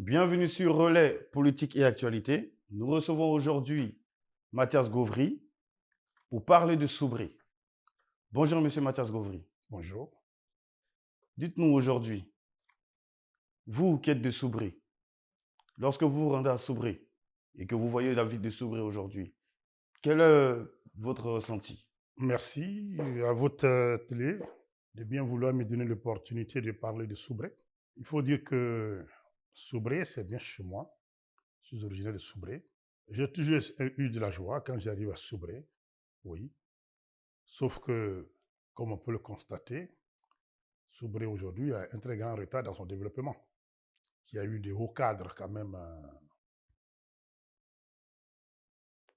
Bienvenue sur Relais Politique et Actualité. Nous recevons aujourd'hui Mathias Gauvry pour parler de Soubré. Bonjour Monsieur Mathias Gauvry. Bonjour. Dites-nous aujourd'hui, vous qui êtes de Soubré, lorsque vous vous rendez à Soubré et que vous voyez la ville de Soubré aujourd'hui, quel est votre ressenti? Merci à votre télé de bien vouloir me donner l'opportunité de parler de Soubré. Il faut dire que Soubré, c'est bien chez moi. Je suis originaire de Soubré. J'ai toujours eu de la joie quand j'arrive à Soubré, oui. Sauf que, comme on peut le constater, Soubré aujourd'hui a un très grand retard dans son développement, qui a eu des hauts cadres quand même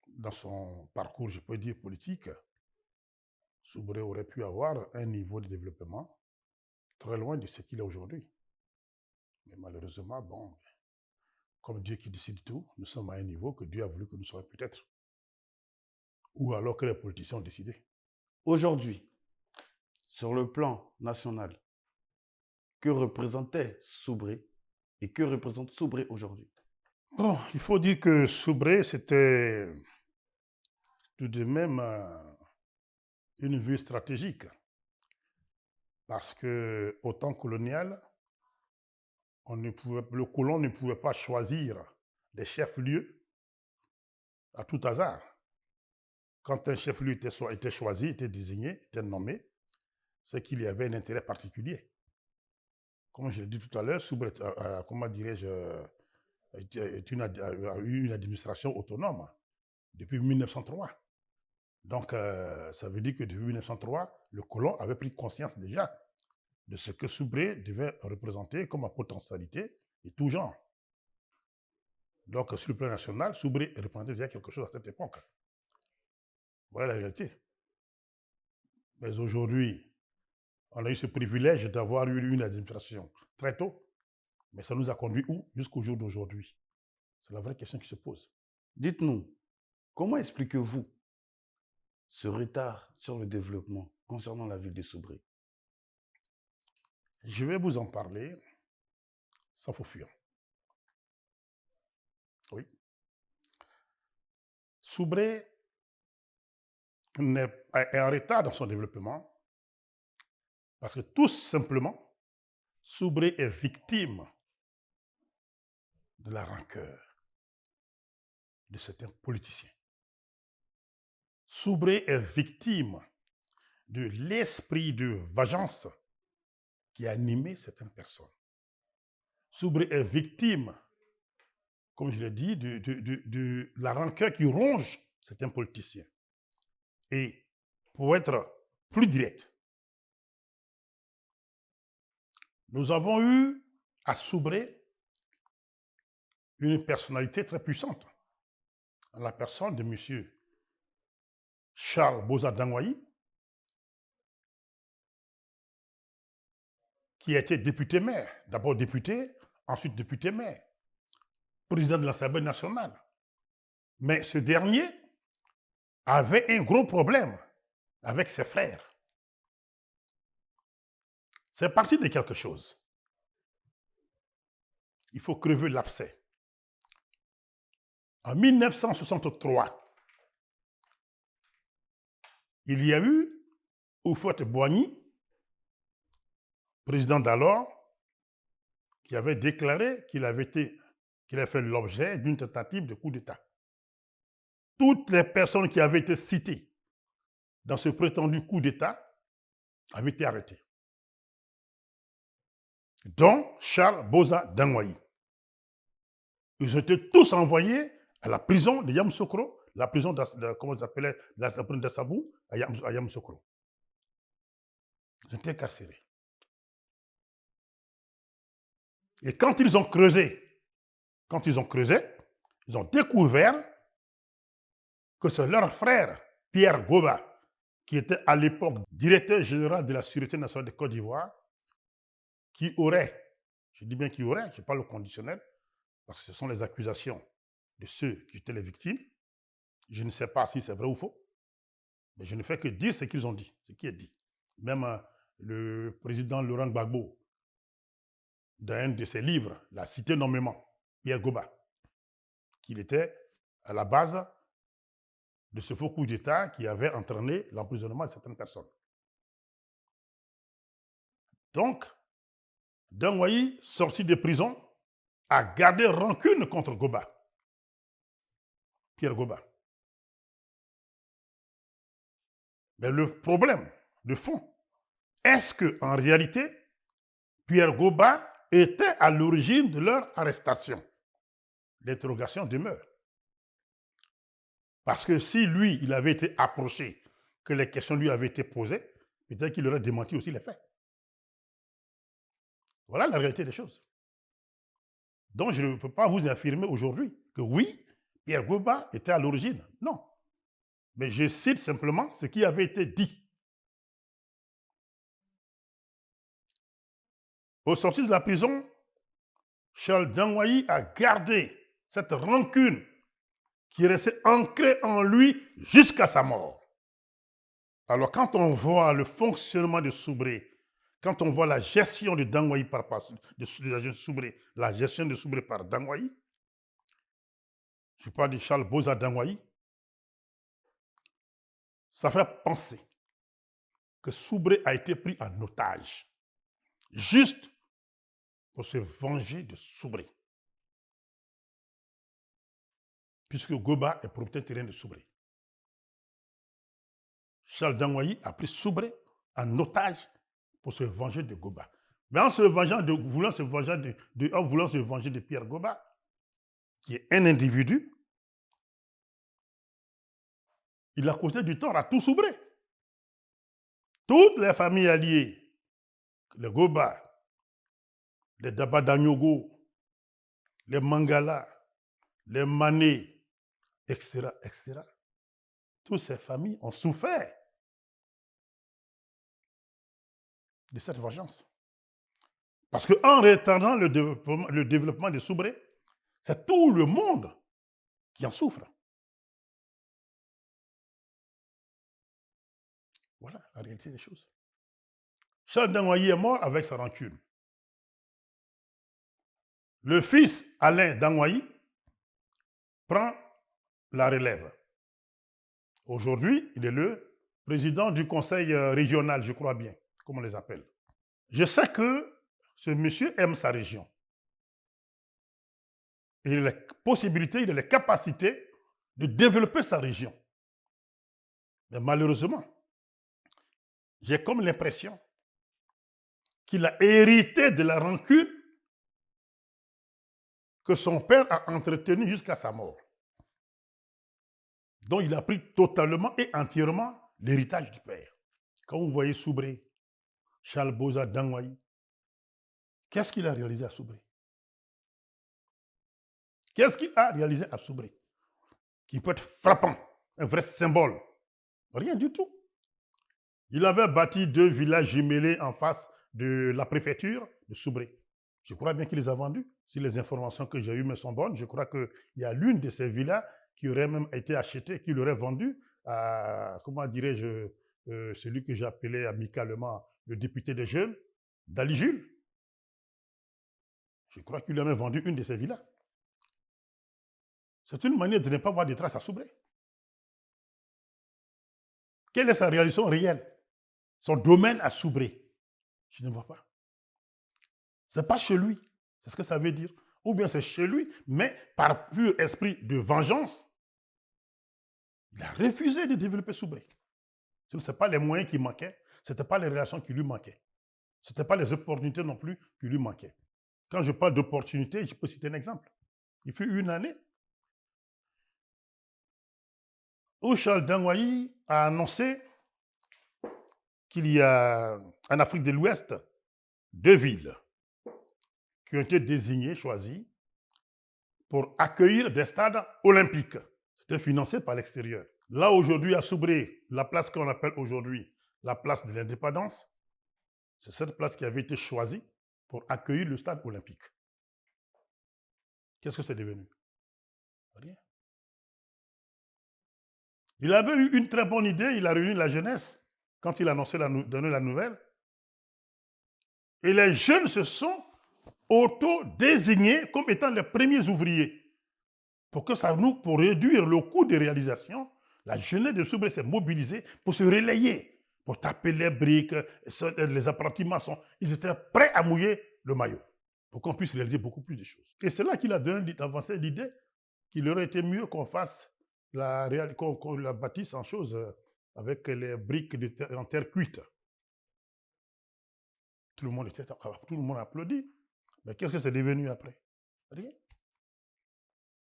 dans son parcours, je peux dire, politique. Soubré aurait pu avoir un niveau de développement très loin de ce qu'il est aujourd'hui. Mais malheureusement, bon, comme Dieu qui décide tout, nous sommes à un niveau que Dieu a voulu que nous soyons peut-être. Ou alors que les politiciens ont décidé. Aujourd'hui, sur le plan national, que représentait Soubré et que représente Soubré aujourd'hui? Bon, il faut dire que Soubré, c'était tout de même une vue stratégique. Parce que au temps colonial, le colon ne pouvait pas choisir des chefs-lieux à tout hasard. Quand un chef-lieu était choisi, était désigné, était nommé, c'est qu'il y avait un intérêt particulier. Comme je l'ai dit tout à l'heure, Soubré, comment dirais-je, a eu une administration autonome depuis 1903. Donc, ça veut dire que depuis 1903, le colon avait pris conscience déjà de ce que Soubré devait représenter comme potentialité et tout genre. Donc, sur le plan national, Soubré représentait déjà quelque chose à cette époque. Voilà la réalité. Mais aujourd'hui, on a eu ce privilège d'avoir eu une administration très tôt, mais ça nous a conduit où jusqu'au jour d'aujourd'hui? C'est la vraie question qui se pose. Dites-nous, comment expliquez-vous ce retard sur le développement concernant la ville de Soubré? Je vais vous en parler sans faux fuir. Oui. Soubré est en retard dans son développement parce que tout simplement, Soubré est victime de la rancœur de certains politiciens. Soubré est victime de l'esprit de vengeance qui a animé certaines personnes. Soubré est victime, comme je l'ai dit, de la rancœur qui ronge certains politiciens. Et pour être plus direct, nous avons eu à Soubré une personnalité très puissante, en la personne de M. Charles Boza Dangoï, qui a été député-maire, d'abord député, ensuite député-maire, président de l'Assemblée nationale. Mais ce dernier avait un gros problème avec ses frères. C'est parti de quelque chose. Il faut crever l'abcès. En 1963, il y a eu Houphouët-Boigny, président d'alors, qui avait déclaré qu'il avait fait l'objet d'une tentative de coup d'État. Toutes les personnes qui avaient été citées dans ce prétendu coup d'État avaient été arrêtées, dont Charles Boza Dangoï. Ils étaient tous envoyés à la prison de Yamoussoukro, la prison comment ils appelaient, la prison d'Assabou, à Yamoussoukro. Ils étaient incarcérés. Et quand ils ont creusé, ils ont découvert que c'est leur frère, Pierre Goba, qui était à l'époque directeur général de la Sûreté nationale de Côte d'Ivoire, qui aurait, je dis bien qui aurait, je parle au conditionnel, parce que ce sont les accusations de ceux qui étaient les victimes. Je ne sais pas si c'est vrai ou faux, mais je ne fais que dire ce qu'ils ont dit, ce qui est dit. Même le président Laurent Gbagbo, dans un de ses livres, l'a cité nommément. Pierre Goba, qu'il était à la base de ce faux coup d'État qui avait entraîné l'emprisonnement de certaines personnes. Donc, Dangwayi, sorti de prison, a gardé rancune contre Goba, Pierre Goba. Mais le problème de fond, est-ce qu'en réalité, Pierre Goba était à l'origine de leur arrestation? L'interrogation demeure. Parce que si lui, il avait été approché, que les questions lui avaient été posées, peut-être qu'il aurait démenti aussi les faits. Voilà la réalité des choses. Donc, je ne peux pas vous affirmer aujourd'hui que oui, Pierre Goba était à l'origine. Non. Mais je cite simplement ce qui avait été dit. Au sortir de la prison, Charles Dangwayi a gardé cette rancune qui est restée ancrée en lui jusqu'à sa mort. Alors, quand on voit le fonctionnement de Soubré, quand on voit la gestion de Dangwayi la gestion de Soubré par Dangwayi, je parle de Charles Boza Dangwayi, ça fait penser que Soubré a été pris en otage, juste pour se venger de Soubré. Puisque Goba est propriétaire terrain de Soubré. Charles Dangwayi a pris Soubré en otage pour se venger de Goba. Mais en voulant se venger de Pierre Goba, qui est un individu, il a causé du tort à tout Soubré. Toutes les familles alliées, les Goba, les Daba Danyogo, les Mangala, les Mané, etc., etc., toutes ces familles ont souffert de cette vengeance. Parce qu'en retardant le développement de Soubré, c'est tout le monde qui en souffre. Voilà la réalité des choses. Charles Dangwayi est mort avec sa rancune. Le fils Alain Dangwayi prend la relève. Aujourd'hui, il est le président du conseil régional, je crois bien, comme on les appelle. Je sais que ce monsieur aime sa région. Il a les possibilités, il a les capacités de développer sa région. Mais malheureusement, j'ai comme l'impression qu'il a hérité de la rancune que son père a entretenue jusqu'à sa mort. Donc il a pris totalement et entièrement l'héritage du père. Quand vous voyez Soubré, Charles Boza Dangwayi, qu'est-ce qu'il a réalisé à Soubré? Qu'est-ce qu'il a réalisé à Soubré qui peut être frappant, un vrai symbole? Rien du tout. Il avait bâti 2 villages jumelés en face de la préfecture de Soubré. Je crois bien qu'il les a vendus. Si les informations que j'ai eues me sont bonnes, je crois qu'il y a l'une de ces villas qui aurait même été achetée, qu'il aurait vendue à, comment dirais-je, celui que j'appelais amicalement le député des jeunes, Dali Jules. Je crois qu'il lui a même vendu une de ces villas. C'est une manière de ne pas voir de traces à Soubré. Quelle est sa réalisation réelle? Son domaine à Soubré? Je ne vois pas. Ce n'est pas chez lui. C'est ce que ça veut dire. Ou bien c'est chez lui, mais par pur esprit de vengeance, il a refusé de développer Soubré. Ce ne sont pas les moyens qui manquaient, ce n'étaient pas les relations qui lui manquaient. Ce n'étaient pas les opportunités non plus qui lui manquaient. Quand je parle d'opportunités, je peux citer un exemple. Il fut une année où Charles Dangwayi a annoncé qu'il y a en Afrique de l'Ouest 2 villes qui ont été désignées, choisies, pour accueillir des stades olympiques. C'était financé par l'extérieur. Là, aujourd'hui, à Soubré, la place qu'on appelle aujourd'hui la place de l'Indépendance, c'est cette place qui avait été choisie pour accueillir le stade olympique. Qu'est-ce que c'est devenu? Rien. Il avait eu une très bonne idée, il a réuni la jeunesse quand il a donné la nouvelle. Et les jeunes se sont auto-désignés comme étant les premiers ouvriers. Pour réduire le coût de réalisation, la jeunesse de Soubré s'est mobilisée pour se relayer, pour taper les briques, les apprentis maçons. Ils étaient prêts à mouiller le maillot pour qu'on puisse réaliser beaucoup plus de choses. Et c'est là qu'il a avancé l'idée qu'il aurait été mieux qu'on qu'on la bâtisse en chose avec les briques en terre cuite. Tout le monde applaudit. Mais qu'est-ce que c'est devenu après? Rien.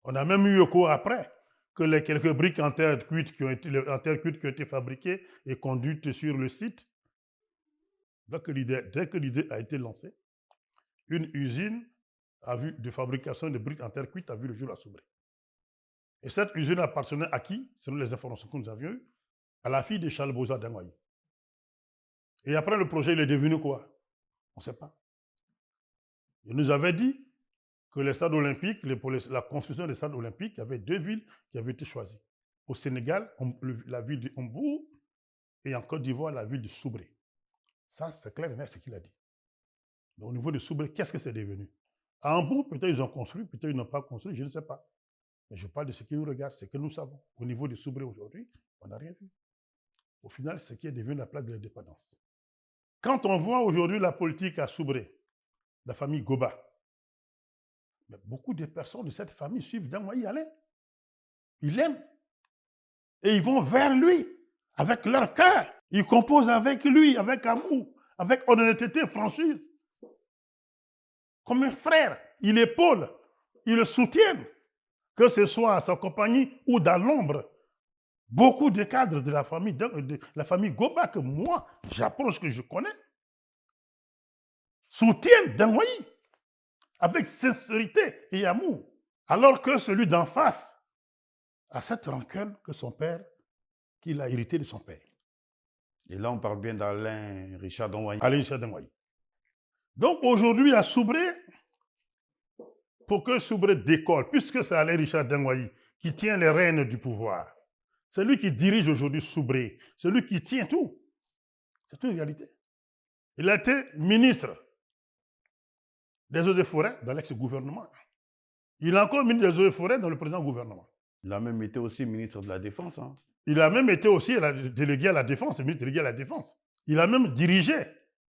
On a même eu écho après que les quelques briques en terre cuite qui ont été fabriquées et conduites sur le site. Dès que l'idée a été lancée, une usine de fabrication de briques en terre cuite a vu le jour à Soubré. Et cette usine appartenait à qui, selon les informations que nous avions eues? À la fille de Charles Bozat d'Angoyi. Et après, le projet, il est devenu quoi? On ne sait pas. Il nous avait dit que les stades olympiques, la construction des stades olympiques, il y avait 2 villes qui avaient été choisies. Au Sénégal, la ville de Hombourg, et en Côte d'Ivoire, la ville de Soubré. Ça, c'est clair et net ce qu'il a dit. Mais au niveau de Soubré, qu'est-ce que c'est devenu? À Hambourg, peut-être ils ont construit, peut-être ils n'ont pas construit, je ne sais pas. Mais je parle de ce qui nous regarde, ce que nous savons. Au niveau de Soubré aujourd'hui, on n'a rien vu. Au final, c'est ce qui est devenu la place de l'indépendance. Quand on voit aujourd'hui la politique à Soubré, la famille Goba, mais beaucoup de personnes de cette famille suivent Dangoyi Alain. Ils l'aiment. Et ils vont vers lui, avec leur cœur. Ils composent avec lui, avec amour, avec honnêteté, franchise. Comme un frère, il épaule, il le soutient, que ce soit à sa compagnie ou dans l'ombre. Beaucoup de cadres de la famille Goba, que moi, j'approche, que je connais, soutiennent Dangoyi avec sincérité et amour. Alors que celui d'en face a cette rancune que son père, qu'il a hérité de son père. Et là, on parle bien d'Alain Richard Dangoyi. Alain Richard Dangoyi. Donc aujourd'hui, à Soubré, pour que Soubré décolle, puisque c'est Alain Richard Dangoyi qui tient les rênes du pouvoir, c'est lui qui dirige aujourd'hui Soubré, c'est lui qui tient tout. C'est une réalité. Il a été ministre des Eaux et Forêts dans l'ex-gouvernement. Il est encore ministre des Eaux et Forêts dans le présent gouvernement. Il a même été aussi ministre de la Défense. Hein. Il a même été aussi délégué à la Défense, ministre délégué à la Défense. Il a même dirigé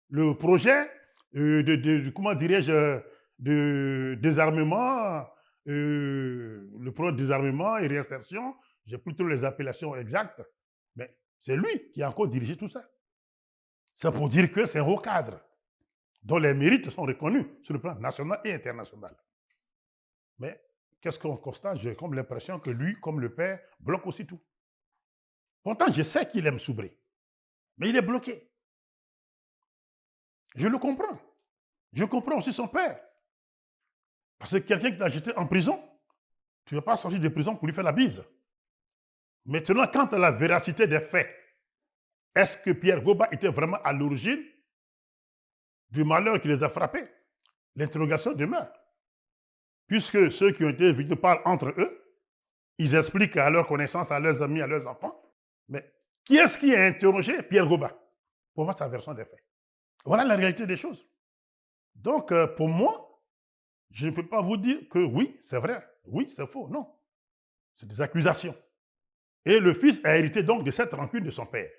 le projet de désarmement, le projet de désarmement et réinsertion. J'ai plus trop les appellations exactes, mais c'est lui qui a encore dirigé tout ça. C'est pour dire que c'est un haut cadre dont les mérites sont reconnus sur le plan national et international. Mais qu'est-ce qu'on constate? J'ai comme l'impression que lui, comme le père, bloque aussi tout. Pourtant, je sais qu'il aime Soubré, mais il est bloqué. Je le comprends. Je comprends aussi son père. Parce que quelqu'un qui t'a jeté en prison, tu ne vas pas sortir de prison pour lui faire la bise. Maintenant, quant à la véracité des faits, est-ce que Pierre Goba était vraiment à l'origine du malheur qui les a frappés? L'interrogation demeure. Puisque ceux qui ont été victimes parlent entre eux, ils expliquent à leur connaissance, à leurs amis, à leurs enfants. Mais qui est-ce qui a interrogé Pierre Goba pour voir sa version des faits? Voilà la réalité des choses. Donc, pour moi, je ne peux pas vous dire que oui, c'est vrai, oui, c'est faux. Non. C'est des accusations. Et le fils a hérité donc de cette rancune de son père.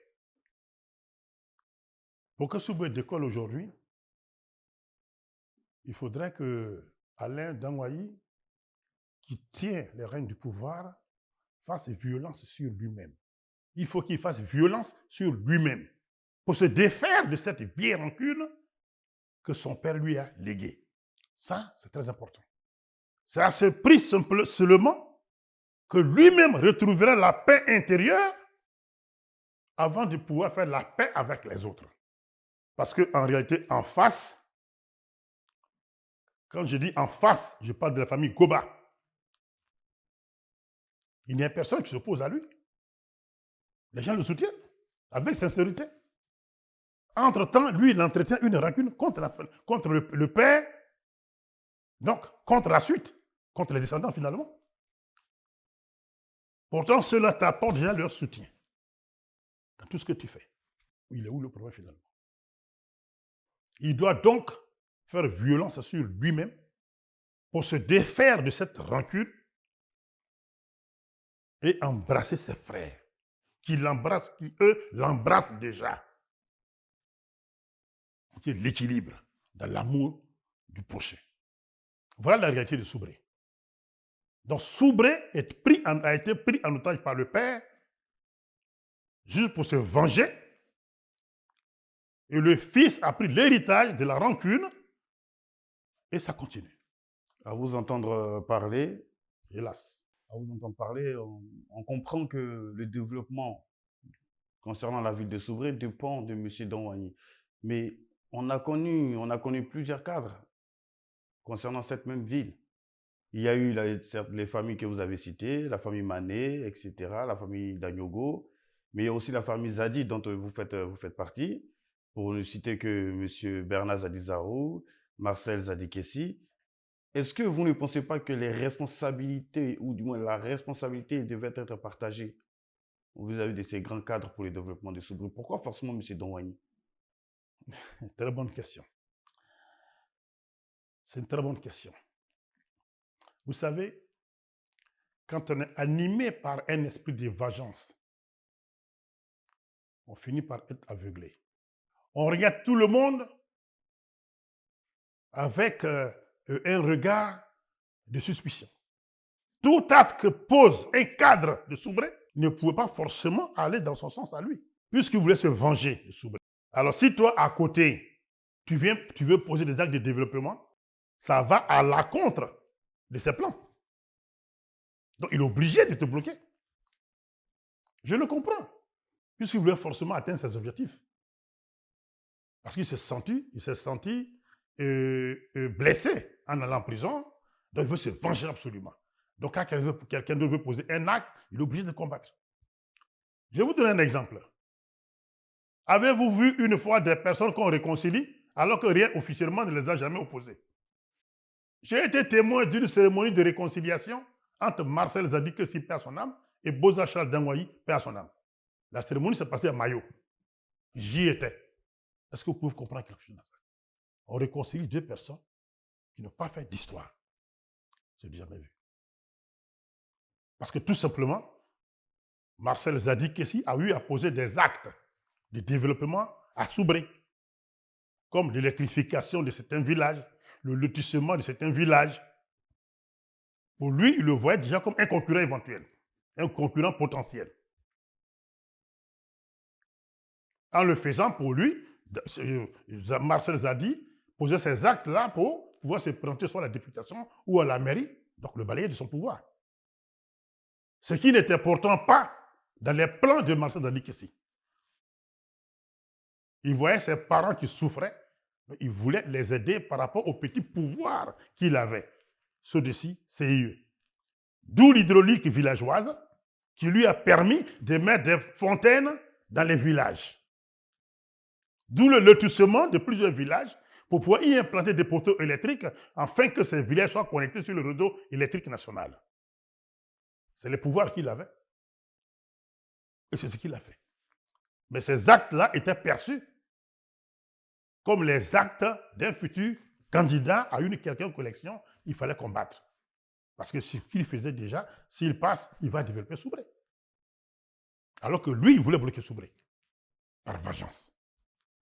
Pour que Soubré décolle aujourd'hui, il faudrait que Alain Dangoyi, qui tient les rênes du pouvoir, fasse violence sur lui-même. Il faut qu'il fasse violence sur lui-même pour se défaire de cette vieille rancune que son père lui a léguée. Ça, c'est très important. C'est à ce prix seulement que lui-même retrouvera la paix intérieure avant de pouvoir faire la paix avec les autres. Parce qu'en réalité, en face, quand je dis en face, je parle de la famille Goba. Il n'y a personne qui s'oppose à lui. Les gens le soutiennent avec sincérité. Entre-temps, lui, il entretient une rancune contre le père, donc contre la suite, contre les descendants finalement. Pourtant, cela t'apporte déjà leur soutien dans tout ce que tu fais. Il est où le problème finalement? Il doit donc faire violence sur lui-même pour se défaire de cette rancune et embrasser ses frères, qui eux l'embrassent déjà. C'est l'équilibre dans l'amour du prochain. Voilà la réalité de Soubré. Donc Soubré a été pris en otage par le père juste pour se venger. Et le fils a pris l'héritage de la rancune et ça continue. À vous entendre parler, Hélas. on comprend que le développement concernant la ville de Soubré dépend de M. Donwani. Mais on a connu plusieurs cadres concernant cette même ville. Il y a eu certes, les familles que vous avez citées, la famille Mané, etc., la famille Dagnogo, mais il y a aussi la famille Zadi dont vous faites partie, pour ne citer que M. Bernard Zadizarou, Marcel Zadikessi. Est-ce que vous ne pensez pas que les responsabilités, ou du moins la responsabilité devait être partagée vis-à-vis de ces grands cadres pour le développement de Soubré? Pourquoi forcément M. Donwani? Très bonne question. C'est une très bonne question. Vous savez, quand on est animé par un esprit de vengeance, on finit par être aveuglé. On regarde tout le monde avec un regard de suspicion. Tout acte que pose un cadre de Soubré ne pouvait pas forcément aller dans son sens à lui, puisqu'il voulait se venger de Soubré. Alors si toi, à côté, tu veux poser des actes de développement, ça va à l'encontre de ses plans. Donc il est obligé de te bloquer. Je le comprends, puisqu'il voulait forcément atteindre ses objectifs. Parce qu'il s'est senti blessé en allant en prison, donc il veut se venger absolument. Donc quand quelqu'un veut poser un acte, il est obligé de combattre. Je vais vous donner un exemple. Avez-vous vu une fois des personnes qu'on réconcilie alors que rien officiellement ne les a jamais opposées? J'ai été témoin d'une cérémonie de réconciliation entre Marcel Zadikessi, paix à son âme, et Boza Charles Dangwayi, paix à son âme. La cérémonie s'est passée à Mayo. J'y étais. Est-ce que vous pouvez comprendre quelque chose dans ça? On réconcilie deux personnes qui n'ont pas fait d'histoire. Je n'ai jamais vu. Parce que tout simplement, Marcel Zadikessi a eu à poser des actes de développement à Soubré, comme l'électrification de certains villages, le lotissement de certains villages. Pour lui, il le voyait déjà comme un concurrent éventuel, un concurrent potentiel. En le faisant, pour lui, Marcel Zadi posait ces actes-là pour pouvoir se présenter soit à la députation ou à la mairie, donc le balayer de son pouvoir. Ce qui n'était pourtant pas dans les plans de Marcel Zadikessi. Il voyait ses parents qui souffraient, il voulait les aider par rapport au petit pouvoir qu'il avait. Ceux-ci, CIE. D'où l'hydraulique villageoise qui lui a permis de mettre des fontaines dans les villages. D'où le lotissement de plusieurs villages pour pouvoir y implanter des poteaux électriques afin que ces villages soient connectés sur le réseau électrique national. C'est le pouvoir qu'il avait. Et c'est ce qu'il a fait. Mais ces actes-là étaient perçus comme les actes d'un futur candidat à une quelconque élection, il fallait combattre. Parce que ce qu'il faisait déjà, s'il passe, il va développer Soubré. Alors que lui, il voulait bloquer Soubré, par vengeance.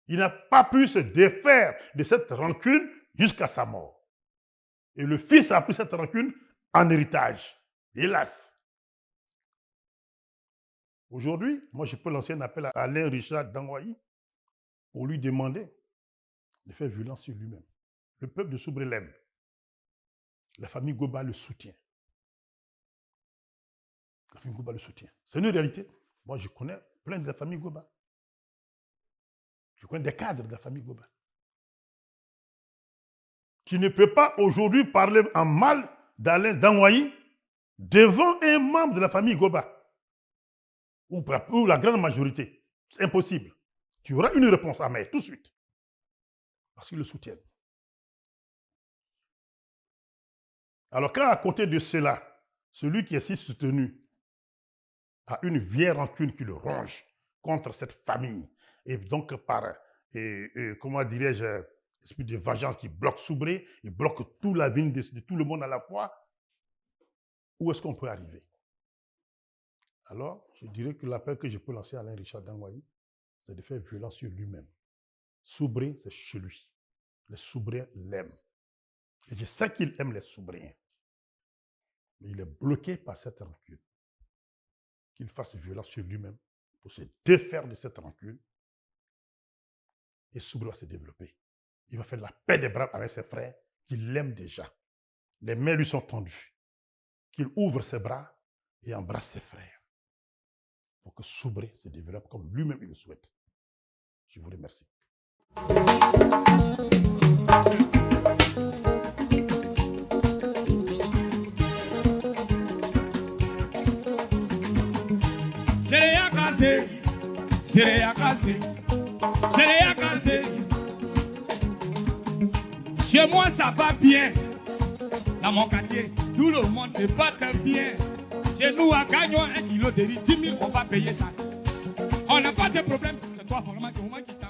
Il n'a pas pu se défaire de cette rancune jusqu'à sa mort. Et le fils a pris cette rancune en héritage. Hélas. Aujourd'hui, moi, je peux lancer un appel à Alain Richard Dangwayi pour lui demander de faire violence sur lui-même. Le peuple de Soubré l'aime. La famille Goba le soutient. La famille Goba le soutient. C'est une réalité. Moi, je connais plein de la famille Goba. Je connais des cadres de la famille Goba. Tu ne peux pas aujourd'hui parler en mal d'Alain Dangwayi devant un membre de la famille Goba. Ou la grande majorité. C'est impossible. Tu auras une réponse amère tout de suite. Parce qu'ils le soutiennent. Alors quand à côté de cela, celui qui est si soutenu a une vieille rancune qui le ronge contre cette famille, et donc comment dirais-je, esprit de vengeance qui bloque Soubré, il bloque toute la vie de tout le monde à la fois, où est-ce qu'on peut arriver? Alors, je dirais que l'appel que je peux lancer à Alain Richard Dangoye, c'est de faire violence sur lui-même. Soubré, c'est chez lui. Les Soubréens l'aiment. Et je sais qu'il aime les Soubréens. Mais il est bloqué par cette rancune. Qu'il fasse violence sur lui-même pour se défaire de cette rancune. Et Soubré va se développer. Il va faire la paix des bras avec ses frères qu'il aime déjà. Les mains lui sont tendues. Qu'il ouvre ses bras et embrasse ses frères. Pour que Soubré se développe comme lui-même il le souhaite. Je vous remercie. Chez moi ça va bien. Dans mon quartier, tout le monde se porte bien. Chez nous, à gagnant 1 kilo de riz, 10 000, on va payer ça. On n'a pas de problème. C'est toi, vraiment, qui t'a